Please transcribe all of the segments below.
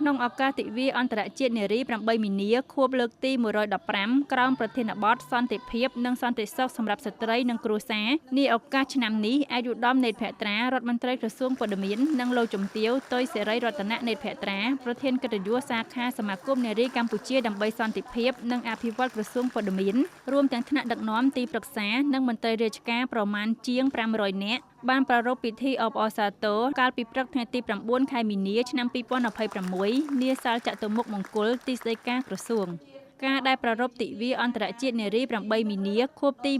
ក្នុងឱកាសទិវាអន្តរជាតិនារី8មីនាខួបលើកទី115ក្រោមប្រធានបទសន្តិភាពនិងសន្តិសុខសម្រាប់ស្ត្រីនិងគ្រួសារនាឱកាសឆ្នាំនេះឯកឧត្តមនេតភក្ត្រារដ្ឋមន្ត្រីក្រសួងព័ត៌មាននិងលោកជំទាវ តុយសេរីរតនៈនេតភក្ត្រាប្រធានកិត្តិយសសាខាសមាគមនារីកម្ពុជាដើម្បីសន្តិភាពនិងអភិវឌ្ឍក្រសួងព័ត៌មានរួមទាំងថ្នាក់ដឹកនាំទីប្រឹក្សានិងមន្ត្រីរាជការប្រមាណជាង500នាក់បានប្រារព្ធពិធីអបអរសាទរកាលពីព្រឹកថ្ងៃទី9ខែមីនាឆ្នាំ2026នាសាលចតុមុខមង្គលទីស្តីការក្រសួងការដែលប្រារព្ធទិវាអន្តរជាតិនារី8មីនាខួបទី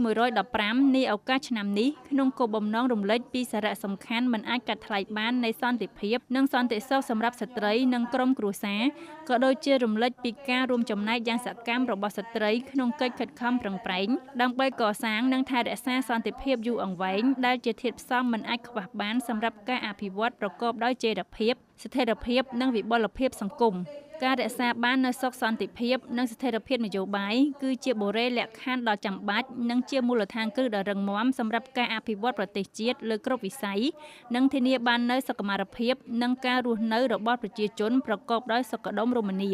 115នៃឱកាសឆ្នាំនេះក្នុងគោលបំណងរំលេចពីសារៈសំខាន់មិនអាចកាត់ថ្លៃបាននៃសន្តិភាពនិងសន្តិសុខសម្រាប់ស្ត្រីនិងក្រុមគ្រួសារក៏ដូចជារំលេចពីការរួមចំណែកយ៉ាងសកម្មរបស់ស្ត្រីក្នុងកិច្ចខិតខំប្រឹងប្រែងដើម្បីកសាងនិងថែរក្សាសន្តិភាពយូរអង្វែងដែលជាធាតុផ្សំមិនអាចខ្វះបានសម្រាប់ការអភិវឌ្ឍប្រកបដោយចីរភាពស្ថិរភាពនិងវិបុលភាពសង្គមការរក្សាបាននូវសុខសន្តិភាពនិងស្ថិរភាពនយោបាយគឺជាបុរេលក្ខខណ្ឌដ៏ចាំបាច់និងជាមូលដ្ឋានគ្រឹះដ៏រឹងមាំសម្រាប់ការអភិវឌ្ឍប្រទេសជាតិលើគ្រប់វិស័យនិងធានាបាននូវសុខុមាលភាពនិងការរស់នៅរបស់ប្រជាជនប្រកបដោយសុខដុមរមនា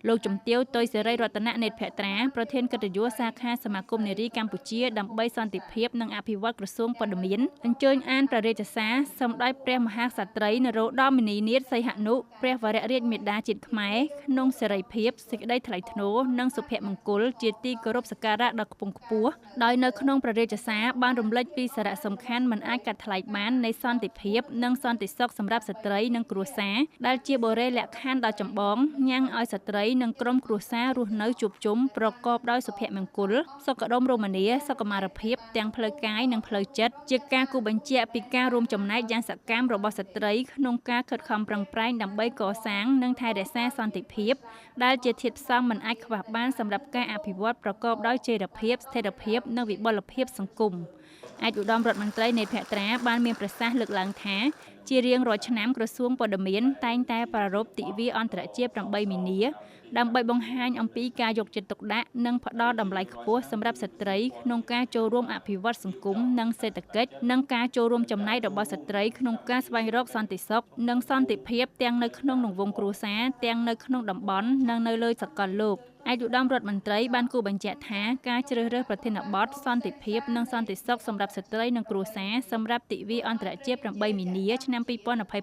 លោកជំទាវ តុយសេរីរតនៈនេតភក្ត្រាប្រធានកិត្តិយសសាខាសមាគមនារីកម្ពុជាដើម្បីសន្តិភាពនិងអភិវឌ្ឍក្រសួងព័ត៌មានអញ្ជើញអានព្រះរាជសារសម្ដេចព្រះមហាក្សត្រីនរោត្តមនីនាថសីហនុព្រះវររាជមាតាជាតិខ្មែរក្នុងសេរីភាពសេចក្តីថ្លៃថ្នូរនិងសុភមង្គលជាទីគោរពសក្ការៈដ៏ខ្ពង់ខ្ពស់ដោយនៅក្នុងព្រះរាជសារបានរំលេចពីសារៈសំខាន់មិនអាចកាត់ថ្លៃបាននៃសន្តិភាពនិងសន្តិសុខសម្រាប់ស្ត្រីនិងគ្រួសារដែលជាបុរេលក្ខខណ្ឌដ៏ចម្បងញ៉ាំងឲ្យស្ត្រីនិងក្រុមគ្រួសាររស់នៅជួបជុំប្រកបដោយសុភមង្គលសុខដុមរមនាសុខុមាលភាពទាំងផ្លូវកាយនិងផ្លូវចិត្តជាការគូបញ្ជាក់ពីការរួមចំណែកយ៉ាងសកម្មរបស់ស្ត្រីក្នុងការខិតខំប្រឹងប្រែងដើម្បីកសាងនិងថែរក្សាសន្តិភាពដែលជាធាតុផ្សំមិនអាចខ្វះបានសម្រាប់ការអភិវឌ្ឍប្រកបដោយចីរភាពស្ថិរភាពនិងវិបុលភាពសង្គមឯកឧត្តមរដ្ឋមន្ត្រីនេតភក្ត្រាបានមានប្រសាសន៍លើកឡើងថាជារៀងរាល់ឆ្នាំក្រសួងព័ត៌មានតែងតែប្រារព្ធទិវាអន្តរជាតិ8មីនាដើម្បីបង្ហាញអំពីការយកចិត្តទុកដាក់និងផ្ដល់តម្លៃខ្ពស់សម្រាប់ស្ត្រីក្នុងការចូលរួមអភិវឌ្ឍសង្គមនិងសេដ្ឋកិច្ចនិងការចូលរួមចំណែករបស់ស្ត្រីក្នុងការស្វែងរកសន្តិសុខនិងសន្តិភាពទាំងនៅក្នុងវង្វេងគ្រួសារទាំងនៅក្នុងតំបន់និងនៅលើសកលលោកឯកឧត្តមរដ្ឋមន្ត្រីបានគូបញ្ជាក់ថាការជ្រើសរើសប្រធានបទសន្តិភាពនិងសន្តិសុខសម្រាប់ស្ត្រីនិងគ្រួសារសម្រាប់ទិវាអន្តរជាតិ8មីនាឆ្នាំ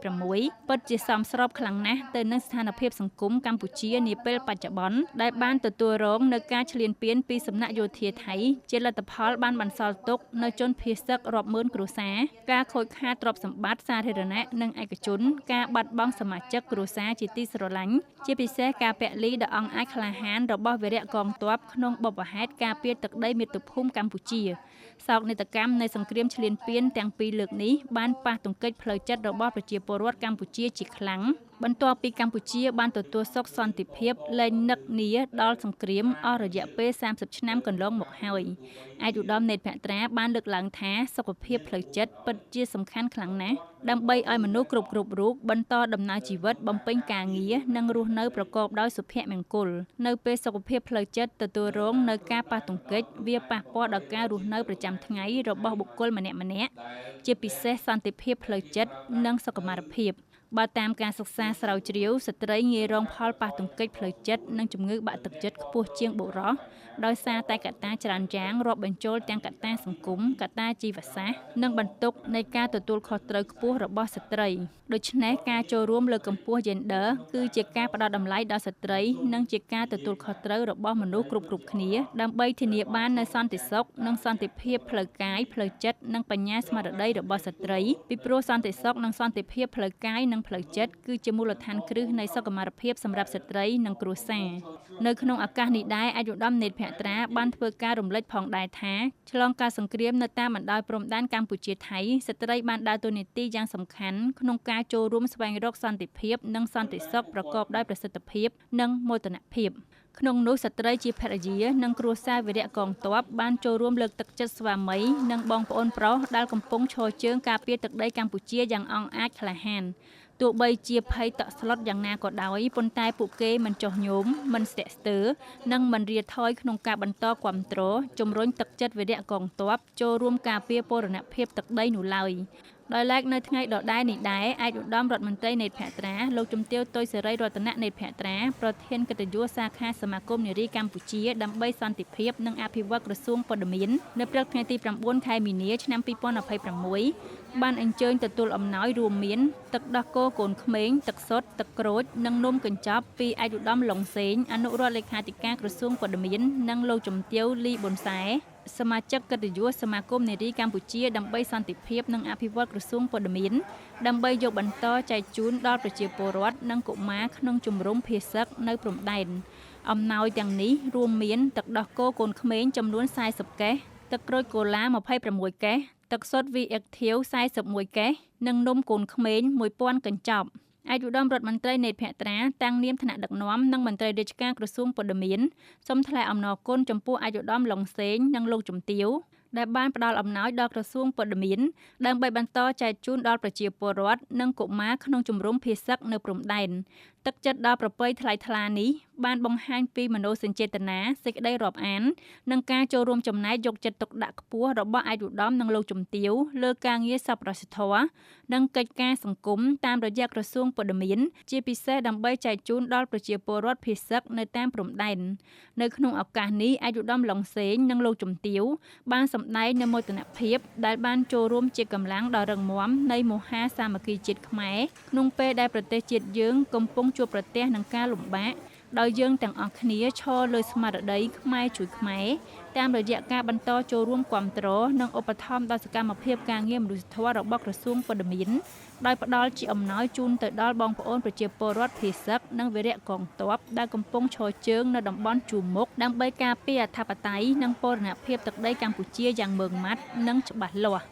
2026ពិតជាសមស្របខ្លាំងណាស់ទៅនឹងស្ថានភាពសង្គមកម្ពុជានាពេលបច្ចុប្បន្នដែលបានទទួលរងនូវការឈ្លានពានពីសំណាក់យោធាថៃជាលទ្ធផលបានបន្សល់ទុកនៅជនភៀសសឹករាប់ម៉ឺនគ្រួសារការខូចខាតទ្រព្យសម្បត្តិសាធារណៈនិងឯកជនការបាត់បង់សមាជិកគ្រួសារជាទីស្រឡាញ់ជាពិសេសការពលីដ៏អង់អាចក្លាហានរបស់វីរៈកងទ័ពក្នុងបុព្វហេតុការពារទឹកដីមាតុភូមិកម្ពុជាសោកនាដកម្មនៃសង្គ្រាមឈ្លានពានទាំងពីរលើកនេះបានប៉ះទង្គិចផ្លូវចិត្តរបស់ប្រជាពលរដ្ឋកម្ពុជាជាខ្លាំងបន្ទាប់ពីកម្ពុជាបានទទួលសុខសន្តិភាពលែងនឹកនាដល់សង្គ្រាមអស់រយៈពេល30ឆ្នាំកន្លងមកហើយឯកឧត្តមនេតភក្ត្រាបានលើកឡើងថាសុខភាពផ្លូវចិត្តពិតជាសំខាន់ខ្លាំងណាស់ដើម្បីឲ្យមនុស្សគ្រប់រូបបន្តដំណើរជីវិតបំពេញការងារនិងរស់នៅប្រកបដោយសុភមង្គលនៅពេលសុខភាពផ្លូវចិត្តទទួលរងនៅការប៉ះទង្គិចវាប៉ះពាល់ដល់ការរស់នៅប្រចាំថ្ងៃរបស់បុគ្គលម្នាក់ៗជាពិសេសសន្តិភាពផ្លូវចិត្តនិងសុខុមាលភាពបើតាមការសិក្សាស្រាវជ្រាវស្ត្រីងាយរងផលប៉ះទង្គិចផ្លូវចិត្តនិងជំងឺបាក់ទឹកចិត្តខ្ពស់ជាងបុរសដោយសារតែកត្តាច្រើនយ៉ាងរាប់បញ្ចូលទាំងកត្តាសង្គមកត្តាជីវសាស្ត្រនិងបន្ទុកនៃការទទួលខុសត្រូវខ្ពស់របស់ស្ត្រីដូច្នេះការចូលរួមលើកកម្ពស់ Gender គឺជាការផ្ដល់តម្លៃដល់ស្ត្រីនិងជាការទទួលខុសត្រូវរបស់មនុស្សគ្រប់គ្នាដើម្បីធានាបាននូវសន្តិសុខនិងសន្តិភាពផ្លូវកាយផ្លូវចិត្តនិងបញ្ញាស្មារតីរបស់ស្ត្រីពីព្រោះសន្តិសុខនិងសន្តិភាពផ្លូវកាយនិងផ្លូវចិត្តគឺជាមូលដ្ឋានគ្រឹះនៃសុខុមាលភាពសម្រាប់ស្ត្រីនិងគ្រួសារនៅក្នុងឱកាសនេះដែរឯកឧត្តមនេតភក្ត្រាបានធ្វើការរំលេចផងដែរថាឆ្លងកាលសង្គ្រាមនៅតាមបណ្ដោយព្រំដែនកម្ពុជាថៃស្ត្រីបានដើរតួនាទីយ៉ាងសំខាន់ក្នុងការចូលរួមស្វែងរកសន្តិភាពនិងសន្តិសុខប្រកបដោយប្រសិទ្ធភាពនិងមោទនភាពក្នុងនោះស្ត្រីជាភរិយានិងគ្រួសារវីរៈកងទ័ពបានចូលរួមលើកទឹកចិត្តស្វាមីនិងបងប្អូនប្រុសដែលកំពុងឈរជើងការពារទឹកដីកម្ពុជាយ៉ាងអង់អាចក្លាហានទោះបីជាភ័យតក់ស្លុតយ៉ាងណាក៏ដោយប៉ុន្តែពួកគេមិនចុះញោមមិនស្ទាក់ស្ទើរនិងមិនរាថយក្នុងការបន្តគាំទ្រជំរុញទឹកចិត្តវីរៈកងទ័ពចូលរួមការពារបូរណភាពទឹកដីនោះឡើយ ដោយឡែកនៅថ្ងៃដដែលនេះដែរឯកឧត្តមរដ្ឋមន្ត្រីនេតភក្ត្រាលោកជំទាវ តុយ សេរីរតនៈនេតភក្ត្រាប្រធានកិត្តិយសសាខាសមាគមនារីកម្ពុជាដើម្បីសន្តិភាពនិងអភិវឌ្ឍក្រសួងព័ត៌មាននៅព្រឹកថ្ងៃទី 9 ខែមីនា ឆ្នាំ 2026 បានអញ្ជើញទទួលអំណោយរួមមានទឹកដោះគោកូនក្មេងទឹកសុទ្ធទឹកក្រូចនិងនំកញ្ចប់ពីឯកឧត្តមលុងសេងអនុរដ្ឋលេខាធិការក្រសួងព័ត៌មាននិងលោកជំទាវ លីប៊ុនសែសមាជិកកិត្តិយសសមាគមនារីកម្ពុជាដើម្បីសន្តិភាពនិងអភិវឌ្ឍក្រសួងព័ត៌មានដើម្បីយកបន្តចែកជូនដល់ប្រជាពលរដ្ឋនិងកុមារក្នុងជំរំភាសឹកនៅព្រំដែនអំណោយទាំងនេះរួមមានទឹកដោះគោកូនក្មេងចំនួន40កេសទឹកក្រូចកូឡា26កេសទឹកសុទ្ធ VX-Active 41កេសនិងនំកូនក្មេង1000កញ្ចប់ឯកឧត្តមរដ្ឋមន្ត្រីនេតភក្ត្រាតាំងនាមថ្នាក់ដឹកនាំនិងមន្ត្រីរាជការក្រសួងព័ត៌មានសូមថ្លែងអំណរគុណចំពោះឯកឧត្តមលុងសេងនិងលោកជំទាវដែលបានផ្ដល់អំណោយដល់ក្រសួងព័ត៌មានដើម្បីបន្តចែកជូនដល់ប្រជាពលរដ្ឋនិងកុមារក្នុងជំរំភាសឹកនៅព្រំដែនទឹកចិត្តដល់ប្រពៃថ្លៃថ្លានេះបានបង្ហាញពីមនោសញ្ចេតនាសេចក្តីរាប់អាននិងការចូលរួមចំណែកយកចិត្តទុកដាក់ខ្ពស់របស់ឯកឧត្តមនិងលោកជំទាវលើការងារសប្បុរសធម៌និងកិច្ចការសង្គមតាមរយៈក្រសួងព័ត៌មានជាពិសេសដើម្បីចែកជូនដល់ប្រជាពលរដ្ឋភាសឹកនៅតាមព្រំដែននៅក្នុងឱកាសនេះឯកឧត្តមលុងសេងនិងលោកជំទាវបានសម្ដែងនូវមោទនភាពដែលបានចូលរួមជាកម្លាំងដ៏រឹងមាំនៃមហាសាមគ្គីជាតិខ្មែរក្នុងពេលដែលប្រទេសជាតិយើងកំពុងជួបប្រទះនឹងការលំបាកដោយយើងទាំងអស់គ្នាឈរលើស្មារតីខ្មែរជួយខ្មែរតាមរយៈការបន្តចូលរួមគាំទ្រនិងឧបត្ថម្ភដល់សកម្មភាពការងារមនុស្សធម៌របស់ក្រសួងព័ត៌មានដោយផ្ដល់ជាអំណោយជូនទៅដល់បងប្អូនប្រជាពលរដ្ឋភាសឹកនិងវីរៈកងទ័ពដែលកំពុងឈរជើងនៅតំបន់ជួរមុខដើម្បីការពារអធិបតេយ្យនិងបូរណភាពទឹកដីកម្ពុជាយ៉ាងម៉ឺងម៉ាត់និងច្បាស់លាស់